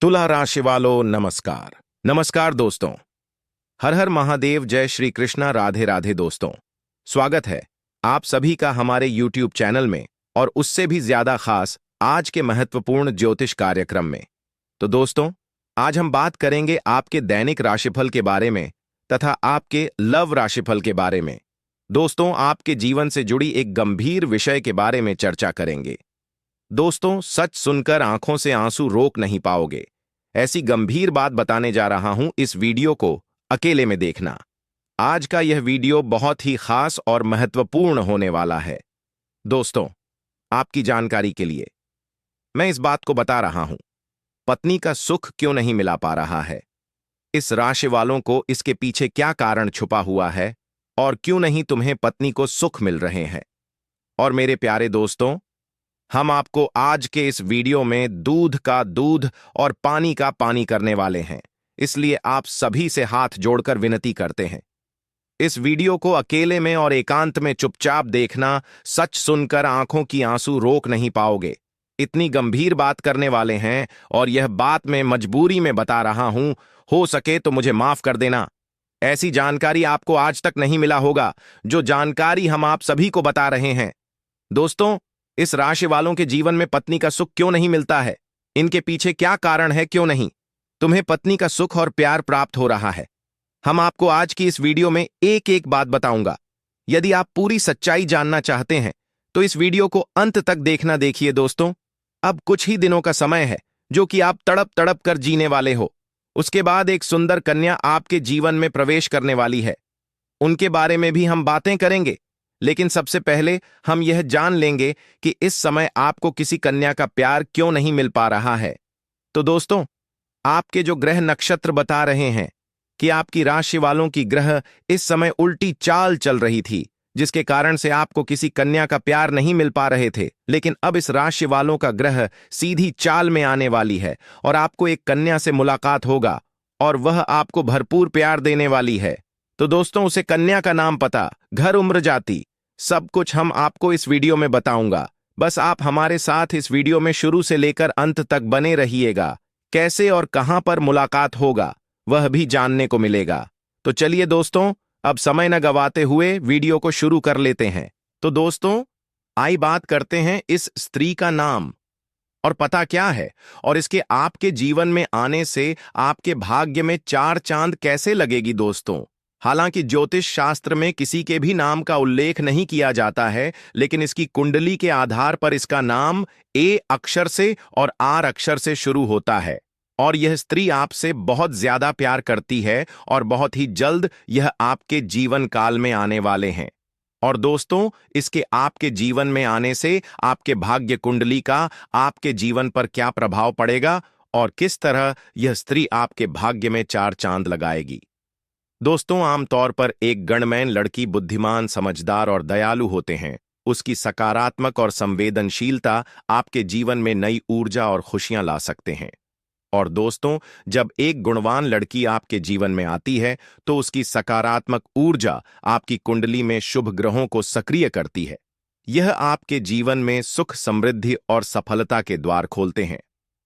तुला राशि वालों नमस्कार। नमस्कार दोस्तों। हर हर महादेव, जय श्री कृष्णा, राधे राधे दोस्तों। स्वागत है आप सभी का हमारे YouTube चैनल में और उससे भी ज्यादा खास आज के महत्वपूर्ण ज्योतिष कार्यक्रम में। तो दोस्तों, आज हम बात करेंगे आपके दैनिक राशिफल के बारे में तथा आपके लव राशिफल के बारे में। दोस्तों, आपके जीवन से जुड़ी एक गंभीर विषय के बारे में चर्चा करेंगे। दोस्तों, सच सुनकर आंखों से आंसू रोक नहीं पाओगे। ऐसी गंभीर बात बताने जा रहा हूं, इस वीडियो को अकेले में देखना। आज का यह वीडियो बहुत ही खास और महत्वपूर्ण होने वाला है। दोस्तों, आपकी जानकारी के लिए मैं इस बात को बता रहा हूं, पत्नी का सुख क्यों नहीं मिला पा रहा है, इस राशि वालों को इसके पीछे क्या कारण छुपा हुआ है और क्यों नहीं तुम्हें पत्नी को सुख मिल रहे हैं। और मेरे प्यारे दोस्तों, हम आपको आज के इस वीडियो में दूध का दूध और पानी का पानी करने वाले हैं, इसलिए आप सभी से हाथ जोड़कर विनती करते हैं, इस वीडियो को अकेले में और एकांत में चुपचाप देखना। सच सुनकर आंखों की आंसू रोक नहीं पाओगे। इतनी गंभीर बात करने वाले हैं और यह बात मैं मजबूरी में बता रहा हूं, हो सके तो मुझे माफ कर देना। ऐसी जानकारी आपको आज तक नहीं मिला होगा जो जानकारी हम आप सभी को बता रहे हैं। दोस्तों, इस राशि वालों के जीवन में पत्नी का सुख क्यों नहीं मिलता है, इनके पीछे क्या कारण है, क्यों नहीं तुम्हें पत्नी का सुख और प्यार प्राप्त हो रहा है, हम आपको आज की इस वीडियो में एक एक बात बताऊंगा। यदि आप पूरी सच्चाई जानना चाहते हैं तो इस वीडियो को अंत तक देखना। देखिए दोस्तों, अब कुछ ही दिनों का समय है जो कि आप तड़प तड़प कर जीने वाले हो। उसके बाद एक सुंदर कन्या आपके जीवन में प्रवेश करने वाली है। उनके बारे में भी हम बातें करेंगे, लेकिन सबसे पहले हम यह जान लेंगे कि इस समय आपको किसी कन्या का प्यार क्यों नहीं मिल पा रहा है। तो दोस्तों, आपके जो ग्रह नक्षत्र बता रहे हैं कि आपकी राशि वालों की ग्रह इस समय उल्टी चाल चल रही थी, जिसके कारण से आपको किसी कन्या का प्यार नहीं मिल पा रहे थे। लेकिन अब इस राशि वालों का ग्रह सीधी चाल में आने वाली है और आपको एक कन्या से मुलाकात होगा और वह आपको भरपूर प्यार देने वाली है। तो दोस्तों, उसे कन्या का नाम, पता, घर, उम्र, जाति, सब कुछ हम आपको इस वीडियो में बताऊंगा। बस आप हमारे साथ इस वीडियो में शुरू से लेकर अंत तक बने रहिएगा। कैसे और कहां पर मुलाकात होगा वह भी जानने को मिलेगा। तो चलिए दोस्तों, अब समय न गवाते हुए वीडियो को शुरू कर लेते हैं। तो दोस्तों, आई बात करते हैं इस स्त्री का नाम और पता क्या है, और इसके आपके जीवन में आने से आपके भाग्य में चार चांद कैसे लगेगी। दोस्तों, हालांकि ज्योतिष शास्त्र में किसी के भी नाम का उल्लेख नहीं किया जाता है, लेकिन इसकी कुंडली के आधार पर इसका नाम ए अक्षर से और आर अक्षर से शुरू होता है। और यह स्त्री आपसे बहुत ज्यादा प्यार करती है और बहुत ही जल्द यह आपके जीवन काल में आने वाले हैं। और दोस्तों, इसके आपके जीवन में आने से आपके भाग्य कुंडली का आपके जीवन पर क्या प्रभाव पड़ेगा और किस तरह यह स्त्री आपके भाग्य में चार चांद लगाएगी। दोस्तों, आमतौर पर एक गणमैन लड़की बुद्धिमान, समझदार और दयालु होते हैं। उसकी सकारात्मक और संवेदनशीलता आपके जीवन में नई ऊर्जा और खुशियां ला सकते हैं। और दोस्तों, जब एक गुणवान लड़की आपके जीवन में आती है तो उसकी सकारात्मक ऊर्जा आपकी कुंडली में शुभ ग्रहों को सक्रिय करती है। यह आपके जीवन में सुख, समृद्धि और सफलता के द्वार खोलते हैं।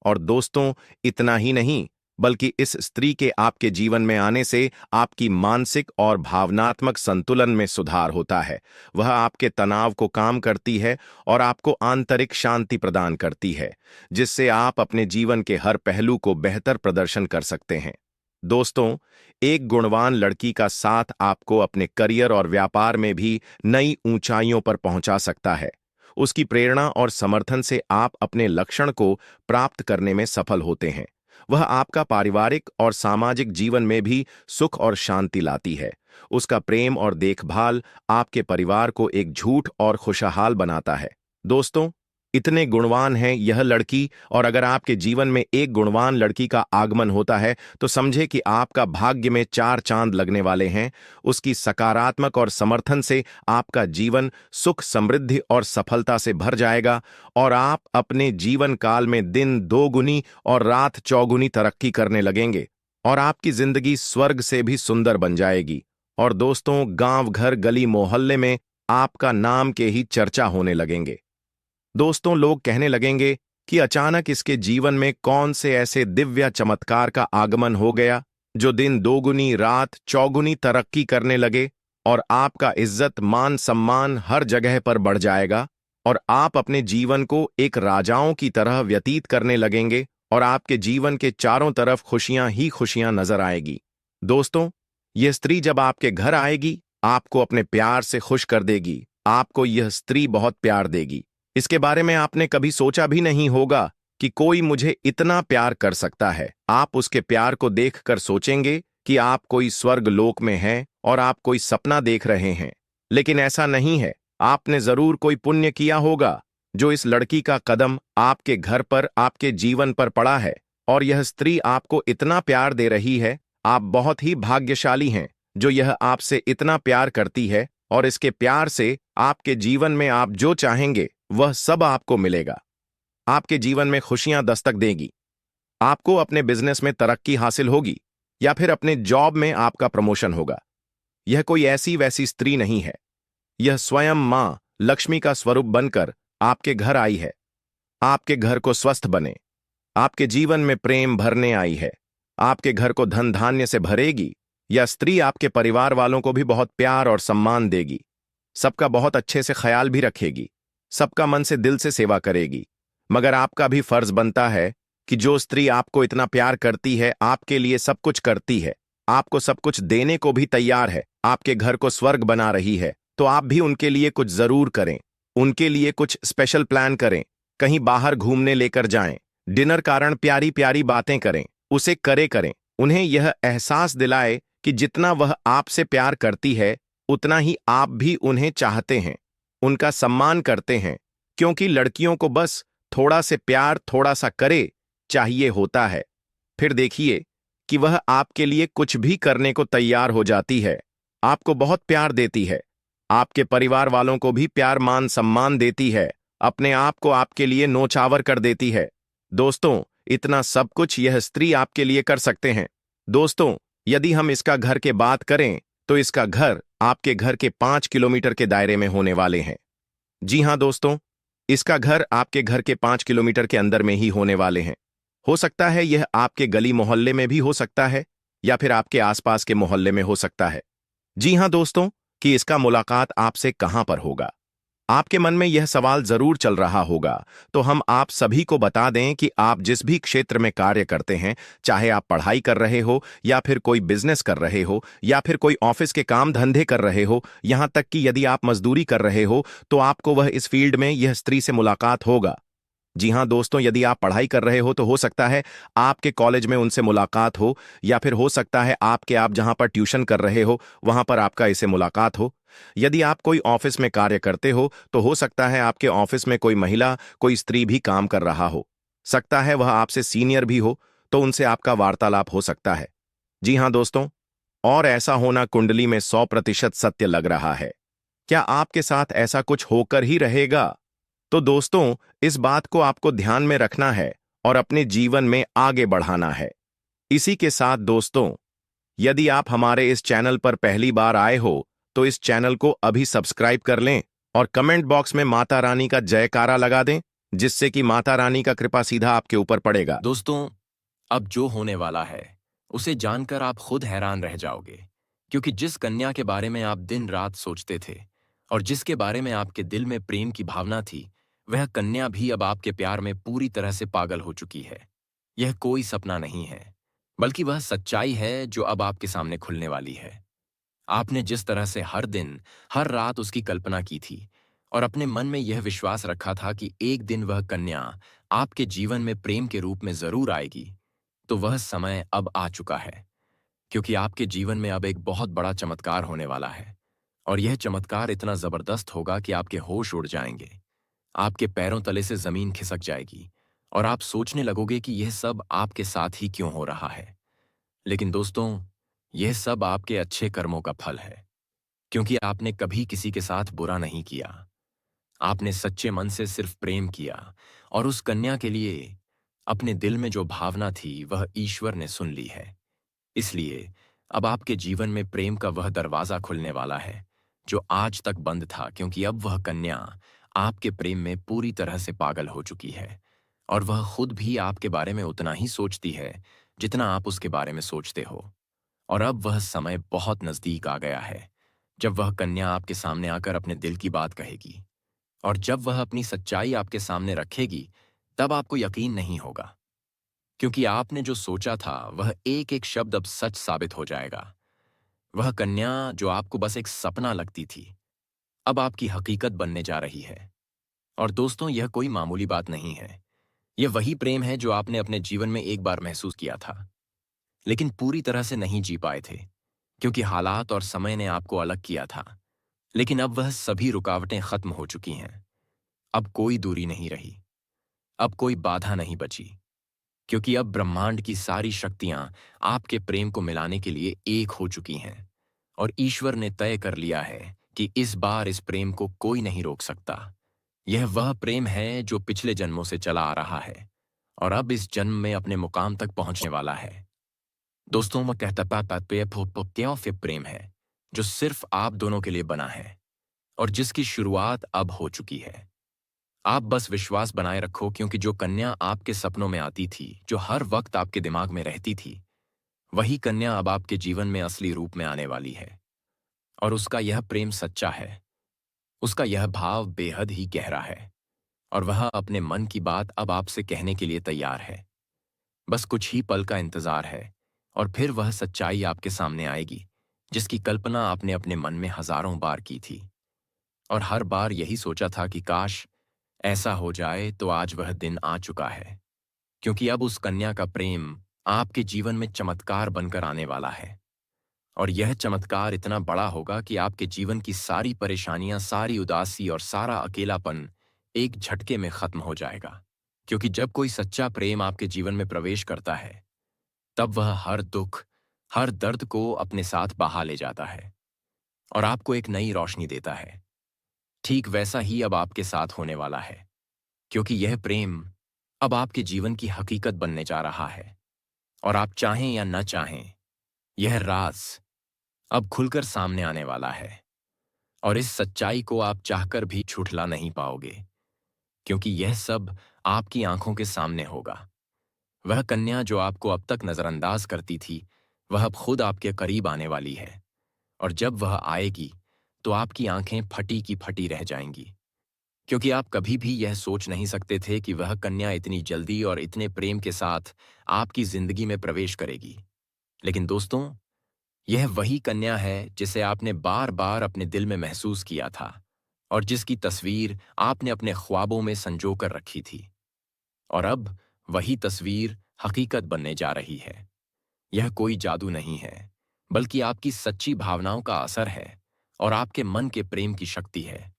और दोस्तों, इतना ही नहीं, बल्कि इस स्त्री के आपके जीवन में आने से आपकी मानसिक और भावनात्मक संतुलन में सुधार होता है। वह आपके तनाव को कम करती है और आपको आंतरिक शांति प्रदान करती है, जिससे आप अपने जीवन के हर पहलू को बेहतर प्रदर्शन कर सकते हैं। दोस्तों, एक गुणवान लड़की का साथ आपको अपने करियर और व्यापार में भी नई ऊंचाइयों पर पहुंचा सकता है। उसकी प्रेरणा और समर्थन से आप अपने लक्ष्य को प्राप्त करने में सफल होते हैं। वह आपका पारिवारिक और सामाजिक जीवन में भी सुख और शांति लाती है। उसका प्रेम और देखभाल आपके परिवार को एक झूठ और खुशहाल बनाता है। दोस्तों, इतने गुणवान है यह लड़की, और अगर आपके जीवन में एक गुणवान लड़की का आगमन होता है तो समझे कि आपका भाग्य में चार चांद लगने वाले हैं। उसकी सकारात्मक और समर्थन से आपका जीवन सुख, समृद्धि और सफलता से भर जाएगा और आप अपने जीवन काल में दिन दोगुनी और रात चौगुनी तरक्की करने लगेंगे और आपकी जिंदगी स्वर्ग से भी सुंदर बन जाएगी। और दोस्तों, गांव, घर, गली, मोहल्ले में आपका नाम के ही चर्चा होने लगेंगे। दोस्तों, लोग कहने लगेंगे कि अचानक इसके जीवन में कौन से ऐसे दिव्य चमत्कार का आगमन हो गया जो दिन दोगुनी रात चौगुनी तरक्की करने लगे और आपका इज्जत मान सम्मान हर जगह पर बढ़ जाएगा और आप अपने जीवन को एक राजाओं की तरह व्यतीत करने लगेंगे और आपके जीवन के चारों तरफ खुशियां ही खुशियां नजर आएगी। दोस्तों, यह स्त्री जब आपके घर आएगी, आपको अपने प्यार से खुश कर देगी। आपको यह स्त्री बहुत प्यार देगी। इसके बारे में आपने कभी सोचा भी नहीं होगा कि कोई मुझे इतना प्यार कर सकता है। आप उसके प्यार को देखकर सोचेंगे कि आप कोई स्वर्ग लोक में हैं और आप कोई सपना देख रहे हैं। लेकिन ऐसा नहीं है। आपने जरूर कोई पुण्य किया होगा जो इस लड़की का कदम आपके घर पर, आपके जीवन पर पड़ा है और यह स्त्री आपको इतना प्यार दे रही है। आप बहुत ही भाग्यशाली हैं जो यह आपसे इतना प्यार करती है और इसके प्यार से आपके जीवन में आप जो चाहेंगे वह सब आपको मिलेगा। आपके जीवन में खुशियां दस्तक देगी। आपको अपने बिजनेस में तरक्की हासिल होगी या फिर अपने जॉब में आपका प्रमोशन होगा। यह कोई ऐसी वैसी स्त्री नहीं है। यह स्वयं मां लक्ष्मी का स्वरूप बनकर आपके घर आई है। आपके घर को स्वस्थ बने, आपके जीवन में प्रेम भरने आई है। आपके घर को धन धान्य से भरेगी। यह स्त्री आपके परिवार वालों को भी बहुत प्यार और सम्मान देगी। सबका बहुत अच्छे से ख्याल भी रखेगी। सबका मन से दिल से सेवा करेगी। मगर आपका भी फर्ज बनता है कि जो स्त्री आपको इतना प्यार करती है, आपके लिए सब कुछ करती है, आपको सब कुछ देने को भी तैयार है, आपके घर को स्वर्ग बना रही है, तो आप भी उनके लिए कुछ जरूर करें। उनके लिए कुछ स्पेशल प्लान करें। कहीं बाहर घूमने लेकर जाएं। डिनर कारण प्यारी प्यारी बातें करें। उसे करें। उन्हें यह एहसास दिलाए कि जितना वह आपसे प्यार करती है उतना ही आप भी उन्हें चाहते हैं, उनका सम्मान करते हैं। क्योंकि लड़कियों को बस थोड़ा से प्यार, थोड़ा सा करे चाहिए होता है। फिर देखिए कि वह आपके लिए कुछ भी करने को तैयार हो जाती है। आपको बहुत प्यार देती है। आपके परिवार वालों को भी प्यार मान सम्मान देती है। अपने आप को आपके लिए नौछावर कर देती है। दोस्तों, इतना सब कुछ यह स्त्री आपके लिए कर सकते हैं। दोस्तों, यदि हम इसका घर के बात करें तो इसका घर आपके घर के 5 किलोमीटर के दायरे में होने वाले हैं। जी हां दोस्तों, इसका घर आपके घर के 5 किलोमीटर के अंदर में ही होने वाले हैं। हो सकता है यह आपके गली मोहल्ले में भी हो सकता है या फिर आपके आसपास के मोहल्ले में हो सकता है। जी हां दोस्तों, कि इसका मुलाकात आपसे कहां पर होगा। आपके मन में यह सवाल जरूर चल रहा होगा, तो हम आप सभी को बता दें कि आप जिस भी क्षेत्र में कार्य करते हैं, चाहे आप पढ़ाई कर रहे हो या फिर कोई बिजनेस कर रहे हो या फिर कोई ऑफिस के काम धंधे कर रहे हो, यहां तक कि यदि आप मजदूरी कर रहे हो, तो आपको वह इस फील्ड में यह स्त्री से मुलाकात होगा। जी हां दोस्तों, यदि आप पढ़ाई कर रहे हो तो हो सकता है आपके कॉलेज में उनसे मुलाकात हो या फिर हो सकता है आप जहां पर ट्यूशन कर रहे हो वहां पर आपका इससे मुलाकात हो। यदि आप कोई ऑफिस में कार्य करते हो तो हो सकता है आपके ऑफिस में कोई महिला, कोई स्त्री भी काम कर रहा हो। सकता है वह आपसे सीनियर भी हो, तो उनसे आपका वार्तालाप हो सकता है। जी हां दोस्तों, और ऐसा होना कुंडली में 100% सत्य लग रहा है। क्या आपके साथ ऐसा कुछ होकर ही रहेगा? तो दोस्तों, इस बात को आपको ध्यान में रखना है और अपने जीवन में आगे बढ़ाना है। इसी के साथ दोस्तों, यदि आप हमारे इस चैनल पर पहली बार आए हो तो इस चैनल को अभी सब्सक्राइब कर लें और कमेंट बॉक्स में माता रानी का जयकारा लगा दें, जिससे कि माता रानी का कृपा सीधा आपके ऊपर पड़ेगा। दोस्तों, अब जो होने वाला है उसे जानकर आप खुद हैरान रह जाओगे, क्योंकि जिस कन्या के बारे में आप दिन रात सोचते थे और जिसके बारे में आपके दिल में प्रेम की भावना थी, वह कन्या भी अब आपके प्यार में पूरी तरह से पागल हो चुकी है। यह कोई सपना नहीं है, बल्कि वह सच्चाई है जो अब आपके सामने खुलने वाली है। आपने जिस तरह से हर दिन, हर रात उसकी कल्पना की थी और अपने मन में यह विश्वास रखा था कि एक दिन वह कन्या आपके जीवन में प्रेम के रूप में जरूर आएगी, तो वह समय अब आ चुका है। क्योंकि आपके जीवन में अब एक बहुत बड़ा चमत्कार होने वाला है और यह चमत्कार इतना जबरदस्त होगा कि आपके होश उड़ जाएंगे। आपके पैरों तले से जमीन खिसक जाएगी और आप सोचने लगोगे कि यह सब आपके साथ ही क्यों हो रहा है। लेकिन दोस्तों, यह सब आपके अच्छे कर्मों का फल है, क्योंकि आपने कभी किसी के साथ बुरा नहीं किया। आपने सच्चे मन से सिर्फ प्रेम किया और उस कन्या के लिए अपने दिल में जो भावना थी वह ईश्वर ने सुन ली है। इसलिए अब आपके जीवन में प्रेम का वह दरवाजा खुलने वाला है जो आज तक बंद था, क्योंकि अब वह कन्या आपके प्रेम में पूरी तरह से पागल हो चुकी है। और वह खुद भी आपके बारे में उतना ही सोचती है जितना आप उसके बारे में सोचते हो। और अब वह समय बहुत नजदीक आ गया है जब वह कन्या आपके सामने आकर अपने दिल की बात कहेगी। और जब वह अपनी सच्चाई आपके सामने रखेगी, तब आपको यकीन नहीं होगा, क्योंकि आपने जो सोचा था वह एक एक शब्द अब सच साबित हो जाएगा। वह कन्या जो आपको बस एक सपना लगती थी, अब आपकी हकीकत बनने जा रही है। और दोस्तों, यह कोई मामूली बात नहीं है। यह वही प्रेम है जो आपने अपने जीवन में एक बार महसूस किया था, लेकिन पूरी तरह से नहीं जी पाए थे, क्योंकि हालात और समय ने आपको अलग किया था। लेकिन अब वह सभी रुकावटें खत्म हो चुकी हैं। अब कोई दूरी नहीं रही, अब कोई बाधा नहीं बची, क्योंकि अब ब्रह्मांड की सारी शक्तियां आपके प्रेम को मिलाने के लिए एक हो चुकी हैं। और ईश्वर ने तय कर लिया है कि इस बार इस प्रेम को कोई नहीं रोक सकता। यह वह प्रेम है जो पिछले जन्मों से चला आ रहा है और अब इस जन्म में अपने मुकाम तक पहुंचने वाला है। दोस्तों, वह कहता प्रेम है जो सिर्फ आप दोनों के लिए बना है और जिसकी शुरुआत अब हो चुकी है। आप बस विश्वास बनाए रखो, क्योंकि जो कन्या आपके सपनों में आती थी, जो हर वक्त आपके दिमाग में रहती थी, वही कन्या अब आपके जीवन में असली रूप में आने वाली है। और उसका यह प्रेम सच्चा है, उसका यह भाव बेहद ही गहरा है, और वह अपने मन की बात अब आपसे कहने के लिए तैयार है। बस कुछ ही पल का इंतजार है और फिर वह सच्चाई आपके सामने आएगी जिसकी कल्पना आपने अपने मन में हजारों बार की थी। और हर बार यही सोचा था कि काश ऐसा हो जाए, तो आज वह दिन आ चुका है, क्योंकि अब उस कन्या का प्रेम आपके जीवन में चमत्कार बनकर आने वाला है। और यह चमत्कार इतना बड़ा होगा कि आपके जीवन की सारी परेशानियां, सारी उदासी और सारा अकेलापन एक झटके में खत्म हो जाएगा। क्योंकि जब कोई सच्चा प्रेम आपके जीवन में प्रवेश करता है, तब वह हर दुख, हर दर्द को अपने साथ बहा ले जाता है और आपको एक नई रोशनी देता है। ठीक वैसा ही अब आपके साथ होने वाला है, क्योंकि यह प्रेम अब आपके जीवन की हकीकत बनने जा रहा है। और आप चाहें या न चाहें, यह राज अब खुलकर सामने आने वाला है। और इस सच्चाई को आप चाहकर भी छुटला नहीं पाओगे, क्योंकि यह सब आपकी आंखों के सामने होगा। वह कन्या जो आपको अब तक नजरअंदाज करती थी, वह अब खुद आपके करीब आने वाली है। और जब वह आएगी, तो आपकी आंखें फटी की फटी रह जाएंगी, क्योंकि आप कभी भी यह सोच नहीं सकते थे कि वह कन्या इतनी जल्दी और इतने प्रेम के साथ आपकी जिंदगी में प्रवेश करेगी। लेकिन दोस्तों, यह वही कन्या है जिसे आपने बार बार अपने दिल में महसूस किया था और जिसकी तस्वीर आपने अपने ख्वाबों में संजो कर रखी थी। और अब वही तस्वीर हकीकत बनने जा रही है। यह कोई जादू नहीं है, बल्कि आपकी सच्ची भावनाओं का असर है और आपके मन के प्रेम की शक्ति है,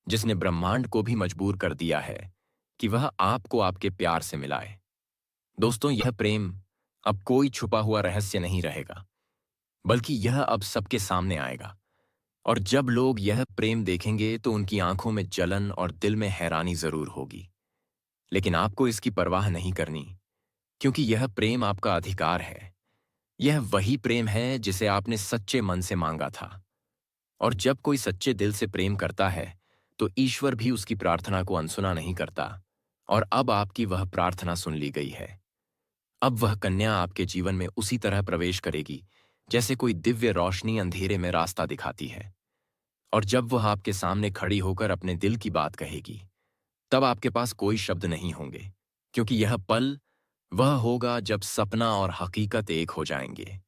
जिसने ब्रह्मांड को भी मजबूर कर दिया है कि वह आपको आपके प्यार से मिलाए। दोस्तों, यह प्रेम अब कोई छुपा हुआ रहस्य नहीं रहेगा, बल्कि यह अब सबके सामने आएगा। और जब लोग यह प्रेम देखेंगे, तो उनकी आंखों में जलन और दिल में हैरानी जरूर होगी। लेकिन आपको इसकी परवाह नहीं करनी, क्योंकि यह प्रेम आपका अधिकार है। यह वही प्रेम है जिसे आपने सच्चे मन से मांगा था। और जब कोई सच्चे दिल से प्रेम करता है, तो ईश्वर भी उसकी प्रार्थना को अनसुना नहीं करता। और अब आपकी वह प्रार्थना सुन ली गई है। अब वह कन्या आपके जीवन में उसी तरह प्रवेश करेगी जैसे कोई दिव्य रोशनी अंधेरे में रास्ता दिखाती है। और जब वह आपके सामने खड़ी होकर अपने दिल की बात कहेगी, तब आपके पास कोई शब्द नहीं होंगे, क्योंकि यह पल वह होगा जब सपना और हकीकत एक हो जाएंगे।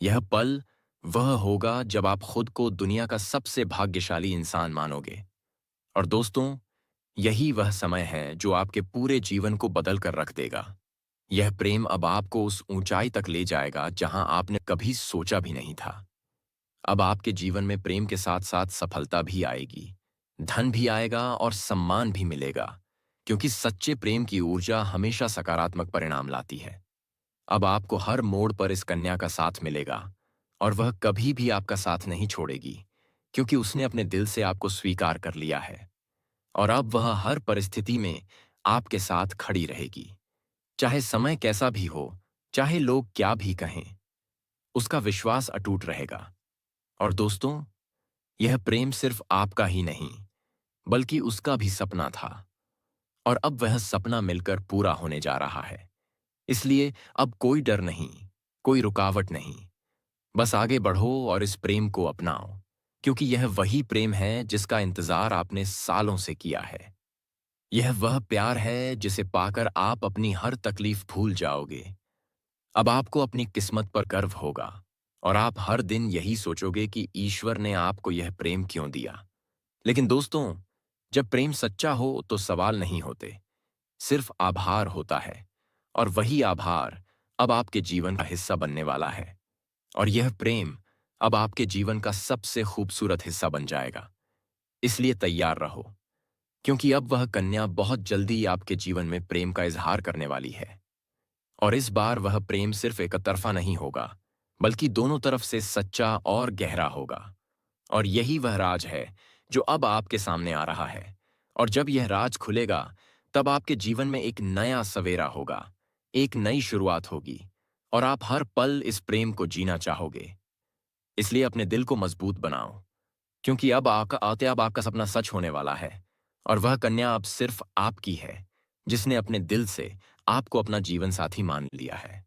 यह पल वह होगा जब आप खुद को दुनिया का सबसे भाग्यशाली इंसान मानोगे। और दोस्तों, यही वह समय है जो आपके पूरे जीवन को बदल कर रख देगा। यह प्रेम अब आपको उस ऊंचाई तक ले जाएगा जहां आपने कभी सोचा भी नहीं था। अब आपके जीवन में प्रेम के साथ साथ सफलता भी आएगी, धन भी आएगा और सम्मान भी मिलेगा, क्योंकि सच्चे प्रेम की ऊर्जा हमेशा सकारात्मक परिणाम लाती है। अब आपको हर मोड़ पर इस कन्या का साथ मिलेगा और वह कभी भी आपका साथ नहीं छोड़ेगी, क्योंकि उसने अपने दिल से आपको स्वीकार कर लिया है। और अब वह हर परिस्थिति में आपके साथ खड़ी रहेगी, चाहे समय कैसा भी हो, चाहे लोग क्या भी कहें, उसका विश्वास अटूट रहेगा। और दोस्तों, यह प्रेम सिर्फ आपका ही नहीं, बल्कि उसका भी सपना था। और अब वह सपना मिलकर पूरा होने जा रहा है। इसलिए अब कोई डर नहीं, कोई रुकावट नहीं। बस आगे बढ़ो और इस प्रेम को अपनाओ, क्योंकि यह वही प्रेम है जिसका इंतजार आपने सालों से किया है। यह वह प्यार है जिसे पाकर आप अपनी हर तकलीफ भूल जाओगे। अब आपको अपनी किस्मत पर गर्व होगा और आप हर दिन यही सोचोगे कि ईश्वर ने आपको यह प्रेम क्यों दिया। लेकिन दोस्तों, जब प्रेम सच्चा हो तो सवाल नहीं होते, सिर्फ आभार होता है। और वही आभार अब आपके जीवन का हिस्सा बनने वाला है। और यह प्रेम अब आपके जीवन का सबसे खूबसूरत हिस्सा बन जाएगा। इसलिए तैयार रहो, क्योंकि अब वह कन्या बहुत जल्दी आपके जीवन में प्रेम का इजहार करने वाली है। और इस बार वह प्रेम सिर्फ एक तरफा नहीं होगा, बल्कि दोनों तरफ से सच्चा और गहरा होगा। और यही वह राज है जो अब आपके सामने आ रहा है। और जब यह राज खुलेगा, तब आपके जीवन में एक नया सवेरा होगा, एक नई शुरुआत होगी, और आप हर पल इस प्रेम को जीना चाहोगे। इसलिए अपने दिल को मजबूत बनाओ, क्योंकि अब आपका सपना सच होने वाला है। और वह कन्या अब सिर्फ आपकी है, जिसने अपने दिल से आपको अपना जीवन साथी मान लिया है।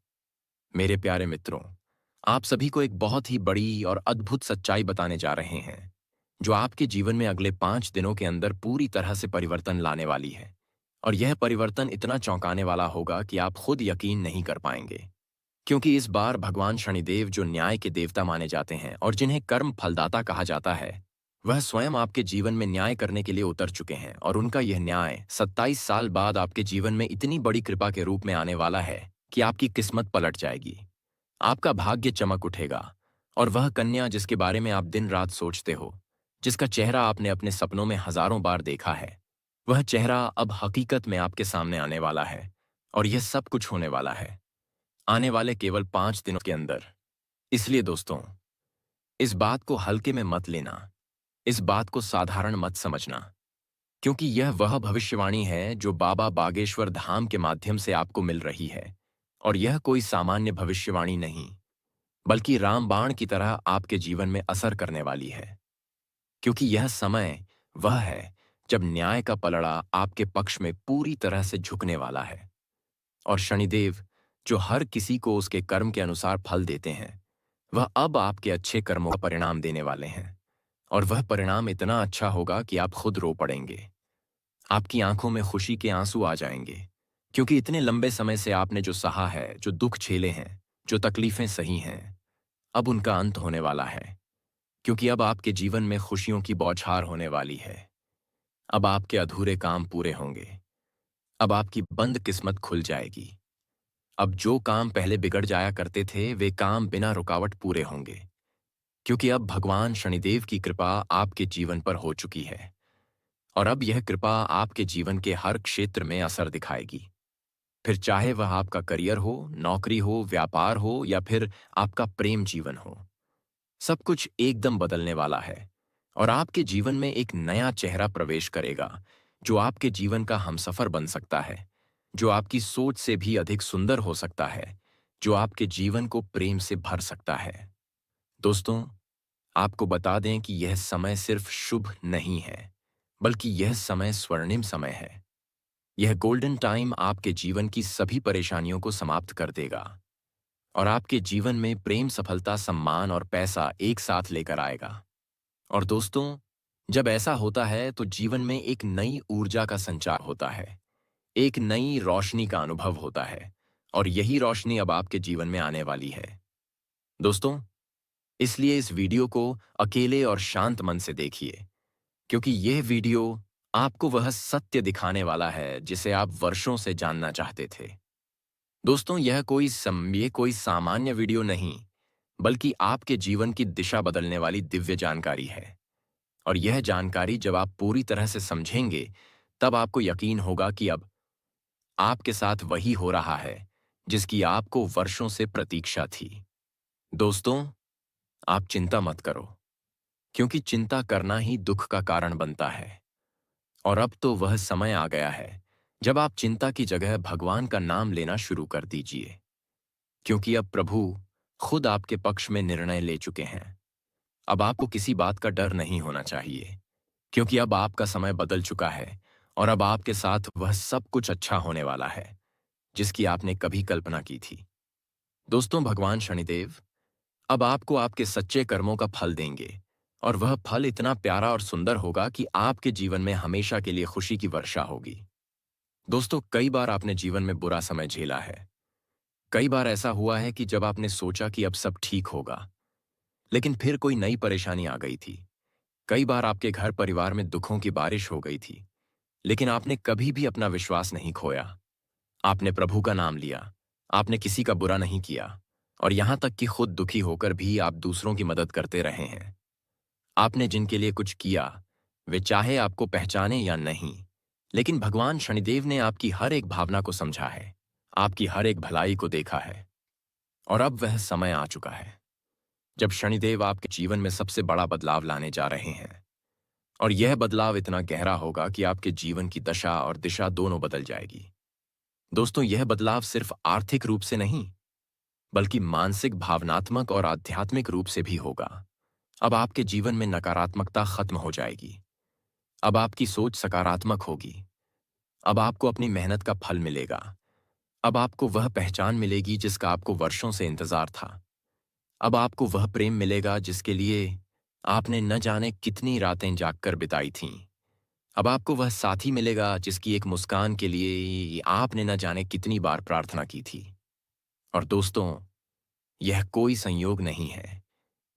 मेरे प्यारे मित्रों, आप सभी को एक बहुत ही बड़ी और अद्भुत सच्चाई बताने जा रहे हैं, जो आपके जीवन में अगले 5 दिनों के अंदर पूरी तरह से परिवर्तन लाने वाली है। और यह परिवर्तन इतना चौंकाने वाला होगा कि आप खुद यकीन नहीं कर पाएंगे। क्योंकि इस बार भगवान शनिदेव, जो न्याय के देवता माने जाते हैं और जिन्हें कर्म फलदाता कहा जाता है, वह स्वयं आपके जीवन में न्याय करने के लिए उतर चुके हैं। और उनका यह न्याय 27 साल बाद आपके जीवन में इतनी बड़ी कृपा के रूप में आने वाला है कि आपकी किस्मत पलट जाएगी, आपका भाग्य चमक उठेगा। और वह कन्या जिसके बारे में आप दिन रात सोचते हो, जिसका चेहरा आपने अपने सपनों में हजारों बार देखा है, वह चेहरा अब हकीकत में आपके सामने आने वाला है। और यह सब कुछ होने वाला है आने वाले केवल 5 दिनों के अंदर। इसलिए दोस्तों, इस बात को हल्के में मत लेना, इस बात को साधारण मत समझना, क्योंकि यह वह भविष्यवाणी है जो बाबा बागेश्वर धाम के माध्यम से आपको मिल रही है। और यह कोई सामान्य भविष्यवाणी नहीं, बल्कि रामबाण की तरह आपके जीवन में असर करने वाली है। क्योंकि यह समय वह है जब न्याय का पलड़ा आपके पक्ष में पूरी तरह से झुकने वाला है। और शनिदेव, जो हर किसी को उसके कर्म के अनुसार फल देते हैं, वह अब आपके अच्छे कर्मों का परिणाम देने वाले हैं। और वह परिणाम इतना अच्छा होगा कि आप खुद रो पड़ेंगे। आपकी आंखों में खुशी के आंसू आ जाएंगे, क्योंकि इतने लंबे समय से आपने जो सहा है, जो दुख झेले हैं, जो तकलीफें सही हैं, अब उनका अंत होने वाला है। क्योंकि अब आपके जीवन में खुशियों की बौछार होने वाली है। अब आपके अधूरे काम पूरे होंगे। अब आपकी बंद किस्मत खुल जाएगी। अब जो काम पहले बिगड़ जाया करते थे, वे काम बिना रुकावट पूरे होंगे। क्योंकि अब भगवान शनिदेव की कृपा आपके जीवन पर हो चुकी है। और अब यह कृपा आपके जीवन के हर क्षेत्र में असर दिखाएगी। फिर चाहे वह आपका करियर हो, नौकरी हो, व्यापार हो, या फिर आपका प्रेम जीवन हो, सब कुछ एकदम बदलने वाला है। और आपके जीवन में एक नया चेहरा प्रवेश करेगा, जो आपके जीवन का हमसफर बन सकता है, जो आपकी सोच से भी अधिक सुंदर हो सकता है, जो आपके जीवन को प्रेम से भर सकता है। दोस्तों, आपको बता दें कि यह समय सिर्फ शुभ नहीं है, बल्कि यह समय स्वर्णिम समय है। यह गोल्डन टाइम आपके जीवन की सभी परेशानियों को समाप्त कर देगा और आपके जीवन में प्रेम, सफलता, सम्मान और पैसा एक साथ लेकर आएगा। और दोस्तों, जब ऐसा होता है तो जीवन में एक नई ऊर्जा का संचार होता है, एक नई रोशनी का अनुभव होता है। और यही रोशनी अब आपके जीवन में आने वाली है। दोस्तों, इसलिए इस वीडियो को अकेले और शांत मन से देखिए, क्योंकि यह वीडियो आपको वह सत्य दिखाने वाला है जिसे आप वर्षों से जानना चाहते थे। दोस्तों, ये कोई सामान्य वीडियो नहीं, बल्कि आपके जीवन की दिशा बदलने वाली दिव्य जानकारी है। और यह जानकारी जब आप पूरी तरह से समझेंगे, तब आपको यकीन होगा कि अब आपके साथ वही हो रहा है जिसकी आपको वर्षों से प्रतीक्षा थी। दोस्तों, आप चिंता मत करो, क्योंकि चिंता करना ही दुख का कारण बनता है। और अब तो वह समय आ गया है जब आप चिंता की जगह भगवान का नाम लेना शुरू कर दीजिए, क्योंकि अब प्रभु खुद आपके पक्ष में निर्णय ले चुके हैं। अब आपको किसी बात का डर नहीं होना चाहिए, क्योंकि अब आपका समय बदल चुका है और अब आपके साथ वह सब कुछ अच्छा होने वाला है जिसकी आपने कभी कल्पना की थी। दोस्तों, भगवान शनिदेव अब आपको आपके सच्चे कर्मों का फल देंगे, और वह फल इतना प्यारा और सुंदर होगा कि आपके जीवन में हमेशा के लिए खुशी की वर्षा होगी। दोस्तों, कई बार आपने जीवन में बुरा समय झेला है। कई बार ऐसा हुआ है कि जब आपने सोचा कि अब सब ठीक होगा, लेकिन फिर कोई नई परेशानी आ गई थी। कई बार आपके घर परिवार में दुखों की बारिश हो गई थी, लेकिन आपने कभी भी अपना विश्वास नहीं खोया। आपने प्रभु का नाम लिया, आपने किसी का बुरा नहीं किया, और यहां तक कि खुद दुखी होकर भी आप दूसरों की मदद करते रहे हैं। आपने जिनके लिए कुछ किया, वे चाहे आपको पहचाने या नहीं, लेकिन भगवान शनिदेव ने आपकी हर एक भावना को समझा है, आपकी हर एक भलाई को देखा है। और अब वह समय आ चुका है जब शनिदेव आपके जीवन में सबसे बड़ा बदलाव लाने जा रहे हैं। और यह बदलाव इतना गहरा होगा कि आपके जीवन की दशा और दिशा दोनों बदल जाएगी। दोस्तों, यह बदलाव सिर्फ आर्थिक रूप से नहीं, बल्कि मानसिक, भावनात्मक और आध्यात्मिक रूप से भी होगा। अब आपके जीवन में नकारात्मकता खत्म हो जाएगी। अब आपकी सोच सकारात्मक होगी। अब आपको अपनी मेहनत का फल मिलेगा। अब आपको वह पहचान मिलेगी जिसका आपको वर्षों से इंतजार था। अब आपको वह प्रेम मिलेगा जिसके लिए आपने न जाने कितनी रातें जागकर बिताई थीं। अब आपको वह साथी मिलेगा जिसकी एक मुस्कान के लिए आपने न जाने कितनी बार प्रार्थना की थी। और दोस्तों, यह कोई संयोग नहीं है,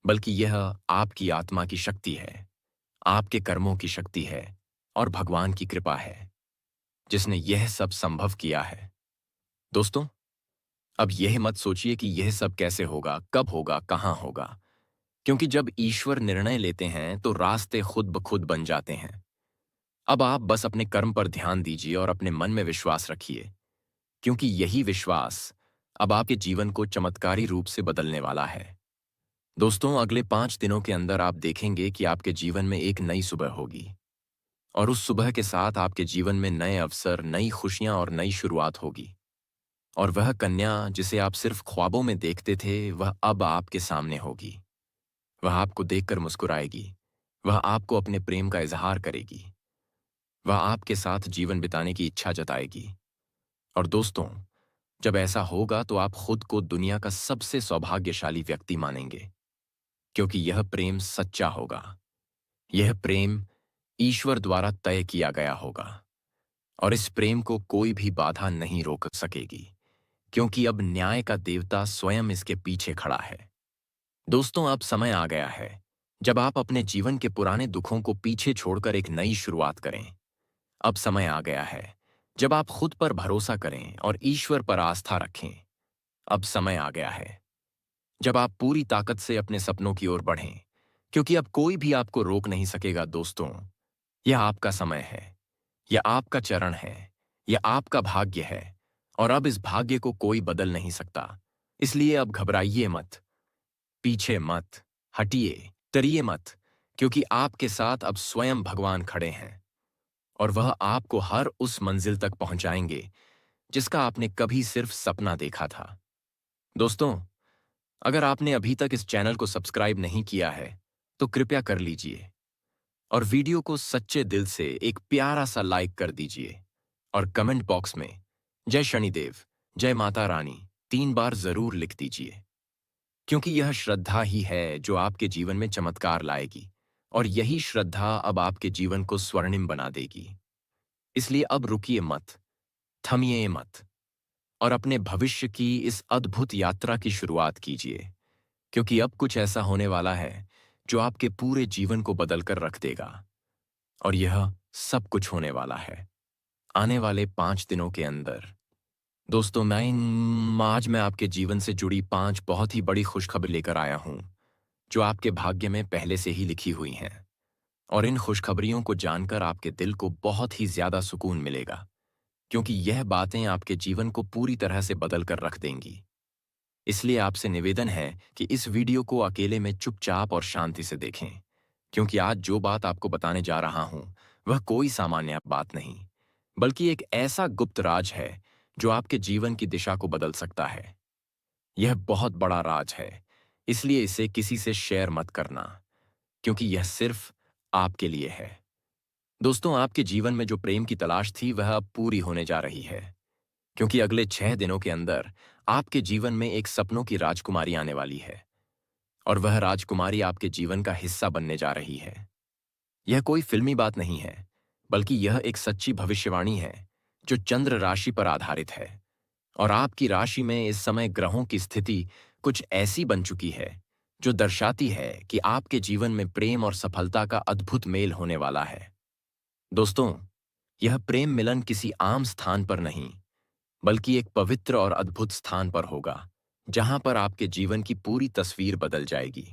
बल्कि यह आपकी आत्मा की शक्ति है, आपके कर्मों की शक्ति है, और भगवान की कृपा है जिसने यह सब संभव किया है। दोस्तों, अब यह मत सोचिए कि यह सब कैसे होगा, कब होगा, कहां होगा, क्योंकि जब ईश्वर निर्णय लेते हैं तो रास्ते खुद ब खुद बन जाते हैं। अब आप बस अपने कर्म पर ध्यान दीजिए और अपने मन में विश्वास रखिए, क्योंकि यही विश्वास अब आपके जीवन को चमत्कारी रूप से बदलने वाला है। दोस्तों, अगले 5 दिनों के अंदर आप देखेंगे कि आपके जीवन में एक नई सुबह होगी, और उस सुबह के साथ आपके जीवन में नए अवसर, नई खुशियां और नई शुरुआत होगी। और वह कन्या जिसे आप सिर्फ ख्वाबों में देखते थे, वह अब आपके सामने होगी। वह आपको देखकर मुस्कुराएगी, वह आपको अपने प्रेम का इजहार करेगी, वह आपके साथ जीवन बिताने की इच्छा जताएगी। और दोस्तों, जब ऐसा होगा तो आप खुद को दुनिया का सबसे सौभाग्यशाली व्यक्ति मानेंगे, क्योंकि यह प्रेम सच्चा होगा। यह प्रेम ईश्वर द्वारा तय किया गया होगा, और इस प्रेम को कोई भी बाधा नहीं रोक सकेगी, क्योंकि अब न्याय का देवता स्वयं इसके पीछे खड़ा है। दोस्तों, अब समय आ गया है जब आप अपने जीवन के पुराने दुखों को पीछे छोड़कर एक नई शुरुआत करें। अब समय आ गया है जब आप खुद पर भरोसा करें और ईश्वर पर आस्था रखें। अब समय आ गया है जब आप पूरी ताकत से अपने सपनों की ओर बढ़ें, क्योंकि अब कोई भी आपको रोक नहीं सकेगा। दोस्तों, यह आपका समय है, यह आपका चरण है, यह आपका भाग्य है, और अब इस भाग्य को कोई बदल नहीं सकता। इसलिए अब घबराइए मत, पीछे मत हटिए, डरिए मत, क्योंकि आपके साथ अब स्वयं भगवान खड़े हैं, और वह आपको हर उस मंजिल तक पहुंचाएंगे जिसका आपने कभी सिर्फ सपना देखा था। दोस्तों, अगर आपने अभी तक इस चैनल को सब्सक्राइब नहीं किया है, तो कृपया कर लीजिए, और वीडियो को सच्चे दिल से एक प्यारा सा लाइक कर दीजिए, और कमेंट बॉक्स में जय शनिदेव, जय माता रानी 3 बार जरूर लिख दीजिए, क्योंकि यह श्रद्धा ही है जो आपके जीवन में चमत्कार लाएगी, और यही श्रद्धा अब आपके जीवन को स्वर्णिम बना देगी। इसलिए अब रुकिए मत, थमिए मत, और अपने भविष्य की इस अद्भुत यात्रा की शुरुआत कीजिए, क्योंकि अब कुछ ऐसा होने वाला है जो आपके पूरे जीवन को बदलकर रख देगा। और यह सब कुछ होने वाला है आने वाले 5 दिनों के अंदर। दोस्तों, आज मैं आपके जीवन से जुड़ी 5 बहुत ही बड़ी खुशखबरी लेकर आया हूं, जो आपके भाग्य में पहले से ही लिखी हुई हैं। और इन खुशखबरियों को जानकर आपके दिल को बहुत ही ज्यादा सुकून मिलेगा, क्योंकि यह बातें आपके जीवन को पूरी तरह से बदल कर रख देंगी। इसलिए आपसे निवेदन है कि इस वीडियो को अकेले में चुपचाप और शांति से देखें, क्योंकि आज जो बात आपको बताने जा रहा हूं वह कोई सामान्य बात नहीं, बल्कि एक ऐसा गुप्त राज है जो आपके जीवन की दिशा को बदल सकता है। यह बहुत बड़ा राज है, इसलिए इसे किसी से शेयर मत करना, क्योंकि यह सिर्फ आपके लिए है। दोस्तों, आपके जीवन में जो प्रेम की तलाश थी वह अब पूरी होने जा रही है, क्योंकि अगले 6 दिनों के अंदर आपके जीवन में एक सपनों की राजकुमारी आने वाली है और वह राजकुमारी आपके जीवन का हिस्सा बनने जा रही है। यह कोई फिल्मी बात नहीं है, बल्कि यह एक सच्ची भविष्यवाणी है जो चंद्र राशि पर आधारित है। और आपकी राशि में इस समय ग्रहों की स्थिति कुछ ऐसी बन चुकी है जो दर्शाती है कि आपके जीवन में प्रेम और सफलता का अद्भुत मेल होने वाला है। दोस्तों, यह प्रेम मिलन किसी आम स्थान पर नहीं, बल्कि एक पवित्र और अद्भुत स्थान पर होगा, जहां पर आपके जीवन की पूरी तस्वीर बदल जाएगी।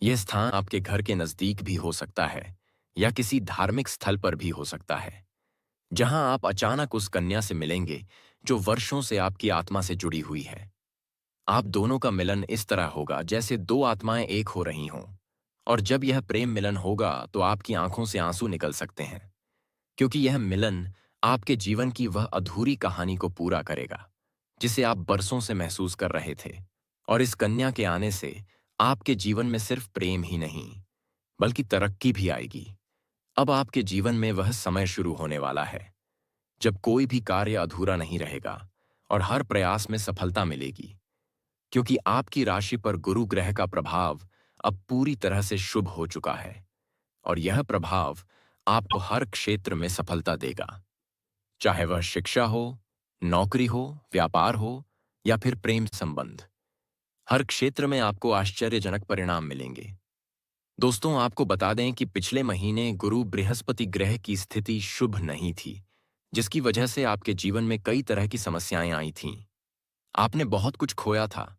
यह स्थान आपके घर के नजदीक भी हो सकता है या किसी धार्मिक स्थल पर भी हो सकता है, जहां आप अचानक उस कन्या से मिलेंगे जो वर्षों से आपकी आत्मा से जुड़ी हुई है। आप दोनों का मिलन इस तरह होगा जैसे दो आत्माएं एक हो रही हों। और जब यह प्रेम मिलन होगा तो आपकी आंखों से आंसू निकल सकते हैं, क्योंकि यह मिलन आपके जीवन की वह अधूरी कहानी को पूरा करेगा जिसे आप बरसों से महसूस कर रहे थे। और इस कन्या के आने से आपके जीवन में सिर्फ प्रेम ही नहीं, बल्कि तरक्की भी आएगी। अब आपके जीवन में वह समय शुरू होने वाला है जब कोई भी कार्य अधूरा नहीं रहेगा और हर प्रयास में सफलता मिलेगी, क्योंकि आपकी राशि पर गुरु ग्रह का प्रभाव अब पूरी तरह से शुभ हो चुका है और यह प्रभाव आपको हर क्षेत्र में सफलता देगा, चाहे वह शिक्षा हो, नौकरी हो, व्यापार हो या फिर प्रेम संबंध। हर क्षेत्र में आपको आश्चर्यजनक परिणाम मिलेंगे। दोस्तों, आपको बता दें कि पिछले महीने गुरु बृहस्पति ग्रह की स्थिति शुभ नहीं थी, जिसकी वजह से आपके जीवन में कई तरह की समस्याएं आई थीं। आपने बहुत कुछ खोया था,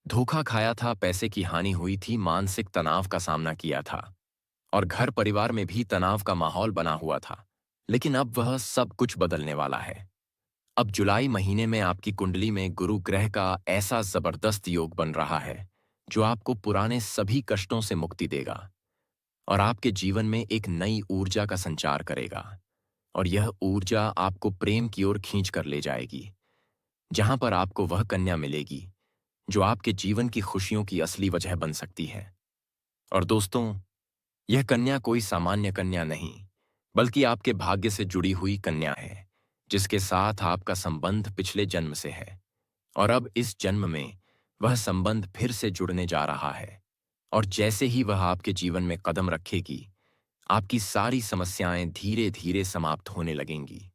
धोखा खाया था, पैसे की हानि हुई थी, मानसिक तनाव का सामना किया था और घर परिवार में भी तनाव का माहौल बना हुआ था। लेकिन अब वह सब कुछ बदलने वाला है। अब जुलाई महीने में आपकी कुंडली में गुरु ग्रह का ऐसा जबरदस्त योग बन रहा है जो आपको पुराने सभी कष्टों से मुक्ति देगा और आपके जीवन में एक नई ऊर्जा का संचार करेगा। और यह ऊर्जा आपको प्रेम की ओर खींच कर ले जाएगी, जहां पर आपको वह कन्या मिलेगी जो आपके जीवन की खुशियों की असली वजह बन सकती है। और दोस्तों, यह कन्या कोई सामान्य कन्या नहीं, बल्कि आपके भाग्य से जुड़ी हुई कन्या है, जिसके साथ आपका संबंध पिछले जन्म से है और अब इस जन्म में वह संबंध फिर से जुड़ने जा रहा है। और जैसे ही वह आपके जीवन में कदम रखेगी, आपकी सारी समस्याएं धीरे धीरे समाप्त होने लगेंगी,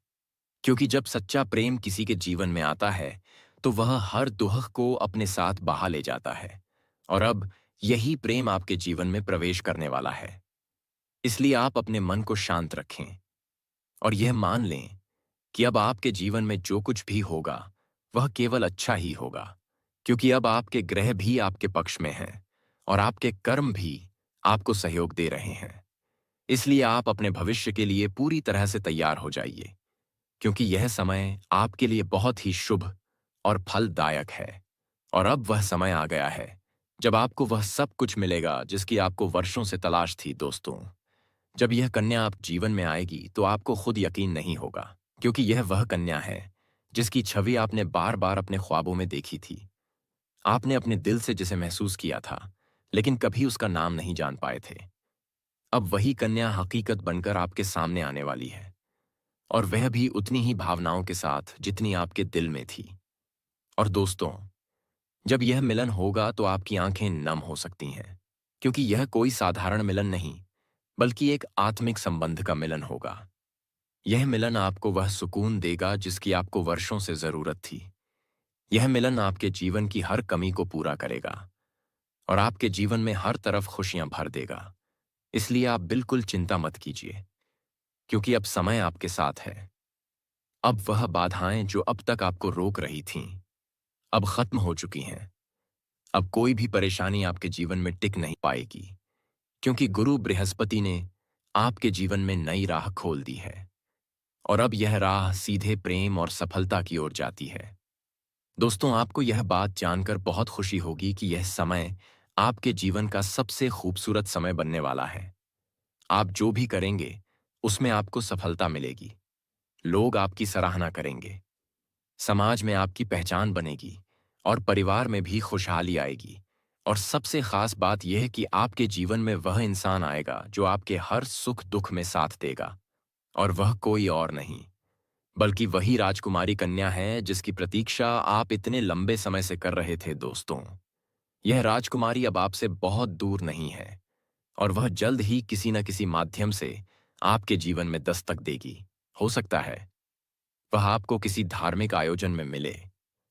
क्योंकि जब सच्चा प्रेम किसी के जीवन में आता है तो वह हर दुख को अपने साथ बहा ले जाता है। और अब यही प्रेम आपके जीवन में प्रवेश करने वाला है। इसलिए आप अपने मन को शांत रखें और यह मान लें कि अब आपके जीवन में जो कुछ भी होगा वह केवल अच्छा ही होगा, क्योंकि अब आपके ग्रह भी आपके पक्ष में हैं और आपके कर्म भी आपको सहयोग दे रहे हैं। इसलिए आप अपने भविष्य के लिए पूरी तरह से तैयार हो जाइए, क्योंकि यह समय आपके लिए बहुत ही शुभ और फलदायक है। और अब वह समय आ गया है जब आपको वह सब कुछ मिलेगा जिसकी आपको वर्षों से तलाश थी। दोस्तों, जब यह कन्या आप जीवन में आएगी तो आपको खुद यकीन नहीं होगा, क्योंकि यह वह कन्या है जिसकी छवि आपने बार बार अपने ख्वाबों में देखी थी। आपने अपने दिल से जिसे महसूस किया था, लेकिन कभी उसका नाम नहीं जान पाए थे। अब वही कन्या हकीकत बनकर आपके सामने आने वाली है, और वह भी उतनी ही भावनाओं के साथ जितनी आपके दिल में थी। और दोस्तों, जब यह मिलन होगा तो आपकी आंखें नम हो सकती हैं, क्योंकि यह कोई साधारण मिलन नहीं, बल्कि एक आत्मिक संबंध का मिलन होगा। यह मिलन आपको वह सुकून देगा जिसकी आपको वर्षों से जरूरत थी। यह मिलन आपके जीवन की हर कमी को पूरा करेगा और आपके जीवन में हर तरफ खुशियां भर देगा। इसलिए आप बिल्कुल चिंता मत कीजिए, क्योंकि अब समय आपके साथ है। अब वह बाधाएं जो अब तक आपको रोक रही थीं, अब खत्म हो चुकी हैं। अब कोई भी परेशानी आपके जीवन में टिक नहीं पाएगी, क्योंकि गुरु बृहस्पति ने आपके जीवन में नई राह खोल दी है और अब यह राह सीधे प्रेम और सफलता की ओर जाती है। दोस्तों, आपको यह बात जानकर बहुत खुशी होगी कि यह समय आपके जीवन का सबसे खूबसूरत समय बनने वाला है। आप जो भी करेंगे उसमें आपको सफलता मिलेगी, लोग आपकी सराहना करेंगे, समाज में आपकी पहचान बनेगी और परिवार में भी खुशहाली आएगी। और सबसे खास बात यह है कि आपके जीवन में वह इंसान आएगा जो आपके हर सुख दुख में साथ देगा। और वह कोई और नहीं बल्कि वही राजकुमारी कन्या है जिसकी प्रतीक्षा आप इतने लंबे समय से कर रहे थे दोस्तों। यह राजकुमारी अब आपसे बहुत दूर नहीं है और वह जल्द ही किसी न किसी माध्यम से आपके जीवन में दस्तक देगी। हो सकता है वह आपको किसी धार्मिक आयोजन में मिले,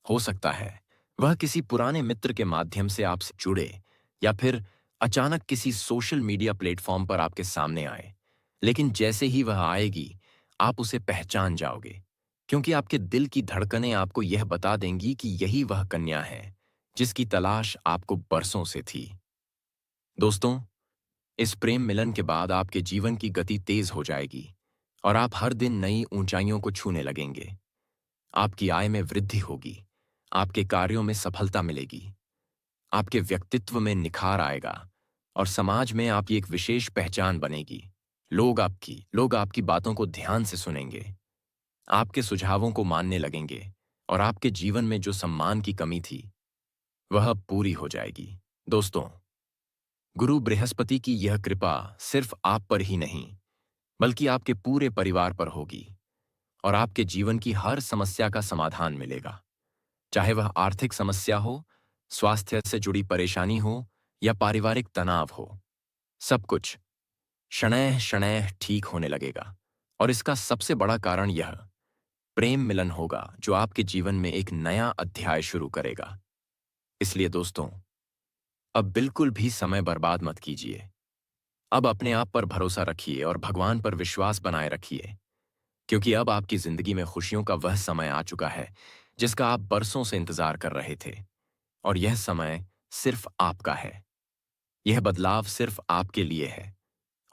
हो सकता है वह किसी पुराने मित्र के माध्यम से आपसे जुड़े, या फिर अचानक किसी सोशल मीडिया प्लेटफॉर्म पर आपके सामने आए। लेकिन जैसे ही वह आएगी आप उसे पहचान जाओगे, क्योंकि आपके दिल की धड़कनें आपको यह बता देंगी कि यही वह कन्या है जिसकी तलाश आपको बरसों से थी। दोस्तों, इस प्रेम मिलन के बाद आपके जीवन की गति तेज हो जाएगी और आप हर दिन नई ऊंचाइयों को छूने लगेंगे। आपकी आय में वृद्धि होगी, आपके कार्यों में सफलता मिलेगी, आपके व्यक्तित्व में निखार आएगा और समाज में आपकी एक विशेष पहचान बनेगी। लोग आपकी बातों को ध्यान से सुनेंगे, आपके सुझावों को मानने लगेंगे और आपके जीवन में जो सम्मान की कमी थी वह अब पूरी हो जाएगी। दोस्तों, गुरु बृहस्पति की यह कृपा सिर्फ आप पर ही नहीं बल्कि आपके पूरे परिवार पर होगी और आपके जीवन की हर समस्या का समाधान मिलेगा। चाहे वह आर्थिक समस्या हो, स्वास्थ्य से जुड़ी परेशानी हो या पारिवारिक तनाव हो, सब कुछ शनैः शनैः ठीक होने लगेगा। और इसका सबसे बड़ा कारण यह प्रेम मिलन होगा जो आपके जीवन में एक नया अध्याय शुरू करेगा। इसलिए दोस्तों, अब बिल्कुल भी समय बर्बाद मत कीजिए। अब अपने आप पर भरोसा रखिए और भगवान पर विश्वास बनाए रखिए, क्योंकि अब आपकी जिंदगी में खुशियों का वह समय आ चुका है जिसका आप बरसों से इंतजार कर रहे थे। और यह समय सिर्फ आपका है, यह बदलाव सिर्फ आपके लिए है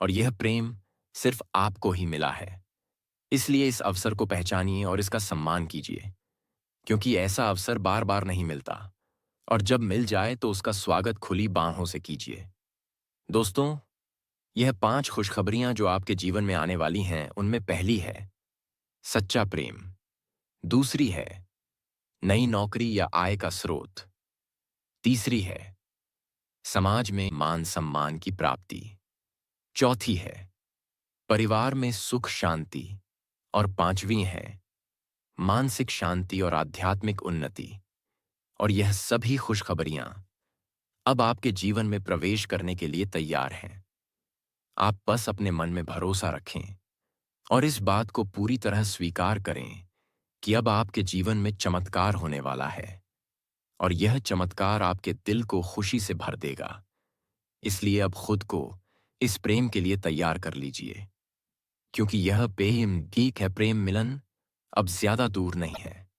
और यह प्रेम सिर्फ आपको ही मिला है। इसलिए इस अवसर को पहचानिए और इसका सम्मान कीजिए, क्योंकि ऐसा अवसर बार बार नहीं मिलता और जब मिल जाए तो उसका स्वागत खुली बाहों से कीजिए। दोस्तों, यह 5 खुशखबरियां जो आपके जीवन में आने वाली हैं, उनमें पहली है सच्चा प्रेम, दूसरी है नई नौकरी या आय का स्रोत, तीसरी है समाज में मान सम्मान की प्राप्ति, चौथी है परिवार में सुख शांति और पांचवी है मानसिक शांति और आध्यात्मिक उन्नति। और यह सभी खुशखबरियां अब आपके जीवन में प्रवेश करने के लिए तैयार हैं। आप बस अपने मन में भरोसा रखें और इस बात को पूरी तरह स्वीकार करें कि अब आपके जीवन में चमत्कार होने वाला है और यह चमत्कार आपके दिल को खुशी से भर देगा। इसलिए अब खुद को इस प्रेम के लिए तैयार कर लीजिए, क्योंकि यह प्रेम गीक है, प्रेम मिलन अब ज्यादा दूर नहीं है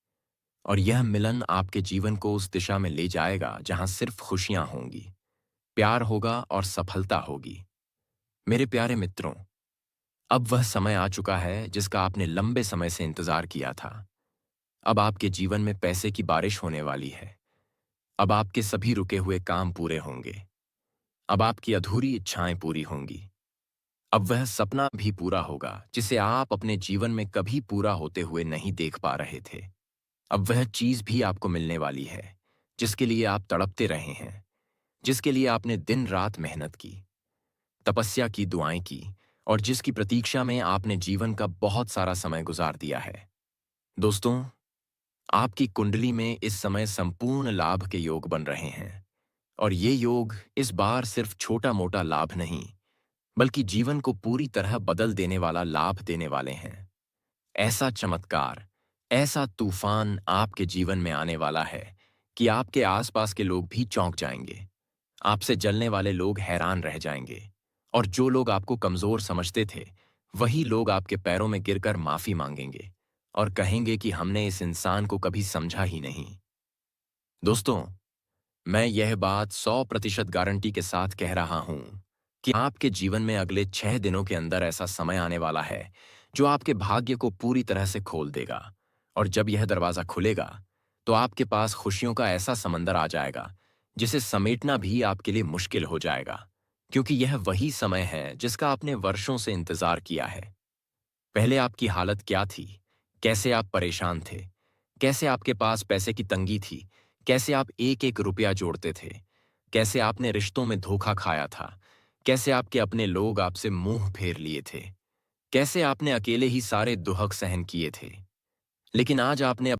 और यह मिलन आपके जीवन को उस दिशा में ले जाएगा जहां सिर्फ खुशियां होंगी, प्यार होगा और सफलता होगी। मेरे प्यारे मित्रों, अब वह समय आ चुका है जिसका आपने लंबे समय से इंतजार किया था। अब आपके जीवन में पैसे की बारिश होने वाली है। अब आपके सभी रुके हुए काम पूरे होंगे। अब आपकी अधूरी इच्छाएं पूरी होंगी। अब वह सपना भी पूरा होगा जिसे आप अपने जीवन में कभी पूरा होते हुए नहीं देख पा रहे थे। अब वह चीज भी आपको मिलने वाली है जिसके लिए आप तड़पते रहे हैं, जिसके लिए आपने दिन रात मेहनत की, तपस्या की, दुआएं की और जिसकी प्रतीक्षा में आपने जीवन का बहुत सारा समय गुजार दिया है। दोस्तों, आपकी कुंडली में इस समय संपूर्ण लाभ के योग बन रहे हैं और ये योग इस बार सिर्फ छोटा मोटा लाभ नहीं बल्कि जीवन को पूरी तरह बदल देने वाला लाभ देने वाले हैं। ऐसा चमत्कार, ऐसा तूफान आपके जीवन में आने वाला है कि आपके आसपास के लोग भी चौंक जाएंगे। आपसे जलने वाले लोग हैरान रह जाएंगे और जो लोग आपको कमजोर समझते थे वही लोग आपके पैरों में गिरकर माफी मांगेंगे और कहेंगे कि हमने इस इंसान को कभी समझा ही नहीं। दोस्तों, मैं यह बात 100% गारंटी के साथ कह रहा हूं कि आपके जीवन में अगले 6 दिनों के अंदर ऐसा समय आने वाला है जो आपके भाग्य को पूरी तरह से खोल देगा। और जब यह दरवाजा खुलेगा तो आपके पास खुशियों का ऐसा समंदर आ जाएगा जिसे समेटना भी आपके लिए मुश्किल हो जाएगा, क्योंकि यह वही समय है जिसका आपने वर्षों से इंतजार किया है। पहले आपकी हालत क्या थी? कैसे आप परेशान थे? कैसे आपके पास पैसे की तंगी थी? कैसे आप एक एक रुपया जोड़ते थे? कैसे आपने रिश्तों में धोखा खाया था? कैसे आपके अपने लोग आपसे मुंह फेर लिए थे? कैसे आपने अकेले ही सारे दुहक सहन किए थे, लेकिन आज आपने